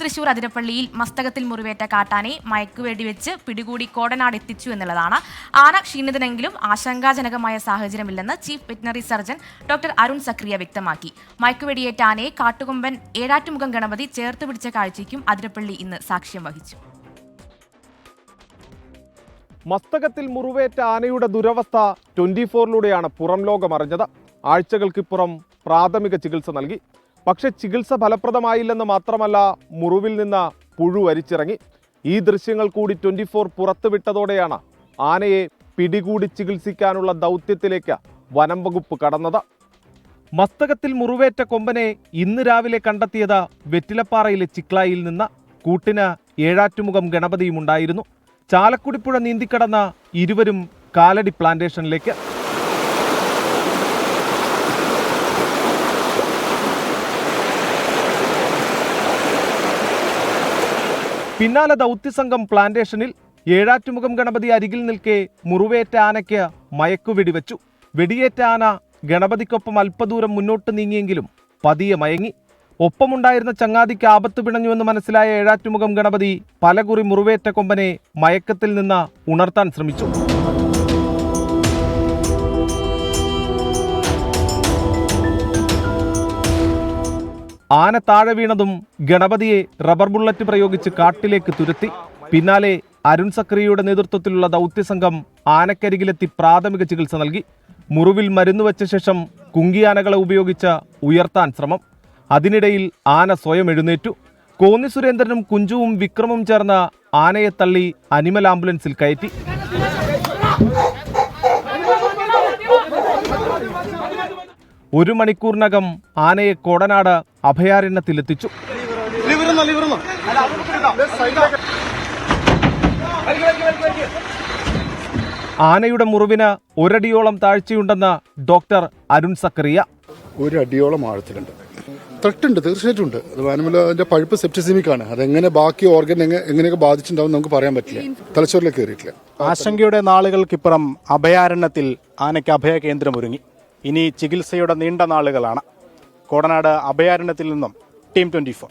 തൃശൂർ അതിരപ്പള്ളിയിൽ മസ്തകത്തിൽ മുറിവേറ്റ കാട്ടാനെ മയക്കുവെടിവെച്ച് പിടികൂടി കോടനാട് എത്തിച്ചു എന്നുള്ളതാണ്. ആന ക്ഷീണിതനെങ്കിലും ആശങ്കാജനകമായ സാഹചര്യമില്ലെന്ന് chief veterinary surgeon doctor Arun Zacharia വ്യക്തമാക്കി. മയക്കുവെടിയേറ്റ ആനയെ കാട്ടുകൊമ്പൻ ഏഴാറ്റുമുഖം ഗണപതി ചേർത്ത് പിടിച്ച കാഴ്ചയ്ക്കും അതിരപ്പള്ളി ഇന്ന് സാക്ഷ്യം വഹിച്ചു. മസ്തകത്തിൽ മുറിവേറ്റ ആനയുടെ ദുരവസ്ഥ 24-ലൂടെയാണ് പുറം ലോകമറിഞ്ഞത്. ആഴ്ചകൾക്കിപ്പുറം പ്രാഥമിക ചികിത്സ നൽകി. പക്ഷെ ചികിത്സ ഫലപ്രദമായില്ലെന്ന് മാത്രമല്ല, മുറിവിൽ നിന്ന് പുഴു അരിച്ചിറങ്ങി. ഈ ദൃശ്യങ്ങൾ കൂടി 24 പുറത്തുവിട്ടതോടെയാണ് ആനയെ പിടികൂടി ചികിത്സിക്കാനുള്ള ദൗത്യത്തിലേക്ക് വനം വകുപ്പ് കടന്നത്. മസ്തകത്തിൽ മുറിവേറ്റ കൊമ്പനെ ഇന്ന് രാവിലെ കണ്ടെത്തിയത് വെറ്റിലപ്പാറയിലെ ചിക്ലായിൽ നിന്ന്. കൂട്ടിന് ഏഴാറ്റുമുഖം ഗണപതിയും ഉണ്ടായിരുന്നു. ചാലക്കുടിപ്പുഴ നീന്തിക്കടന്ന ഇരുവരും കാലടി പ്ലാന്റേഷനിലേക്ക്. പിന്നാലെ ദൗത്യസംഘം പ്ലാന്റേഷനിൽ. ഏഴാറ്റുമുഖം ഗണപതി അരികിൽ നിൽക്കെ മുറിവേറ്റ ആനയ്ക്ക് മയക്കുവെടിവെച്ചു. വെടിയേറ്റ ആന ഗണപതിക്കൊപ്പം അല്പദൂരം മുന്നോട്ട് നീങ്ങിയെങ്കിലും പതിയെ മയങ്ങി. ഒപ്പമുണ്ടായിരുന്ന ചങ്ങാതിക്ക് ആപത്ത് പിണഞ്ഞുവെന്ന് മനസ്സിലായ ഏഴാറ്റുമുഖം ഗണപതി പലകുറി മുറിവേറ്റ കൊമ്പനെ മയക്കത്തിൽ നിന്ന് ഉണർത്താൻ ശ്രമിച്ചു. ആന താഴെ വീണതും ഗണപതിയെ റബ്ബർ ബുള്ളറ്റ് പ്രയോഗിച്ച് കാട്ടിലേക്ക് തുരത്തി. പിന്നാലെ അരുൺ സക്രിയയുടെ നേതൃത്വത്തിലുള്ള ദൗത്യസംഘം ആനക്കരികിലെത്തി പ്രാഥമിക ചികിത്സ നൽകി. മുറിവിൽ മരുന്നുവെച്ച ശേഷം കുങ്കിയാനകളെ ഉപയോഗിച്ച് ഉയർത്താൻ ശ്രമം. അതിനിടയിൽ ആന സ്വയം എഴുന്നേറ്റു. കോന്നി സുരേന്ദ്രനും കുഞ്ചുവും വിക്രമും ചേർന്ന് ആനയെ തള്ളി അനിമൽ ആംബുലൻസിൽ കയറ്റി. ഒരു മണിക്കൂറിനകം ആനയെ കോടനാട് അഭയാരണ്യത്തിലെത്തിച്ചു. ആനയുടെ മുറിവിന് ഒരടിയോളം താഴ്ചയുണ്ടെന്ന് ഡോക്ടർ അരുൺ സക്രിയ. ഒരടിയോളം ആഴത്തിലുണ്ട്. ത്രട്ടുണ്ട്, തീർച്ചയായിട്ടും ഉണ്ട്. അത് അതിന്റെ പഴുപ്പ് സെപ്റ്റിസിമിക് ആണ്. അതെങ്ങനെ ബാക്കി ഓർഗൻ എങ്ങനെയൊക്കെ ബാധിച്ചിട്ടുണ്ടാവും നമുക്ക് പറയാൻ പറ്റില്ല. തലച്ചോറിലേക്ക് കയറിയിട്ടില്ല. ആശങ്കയുടെ നാളുകൾക്കിപ്പുറം അഭയാരണ്യത്തിൽ ആനയ്ക്ക് അഭയ കേന്ദ്രം ഒരുങ്ങി. ഇനി ചികിത്സയുടെ നീണ്ട നാളുകളാണ്. കോടനാട് അഭയാരണ്യത്തിൽ നിന്നും ടീം 24.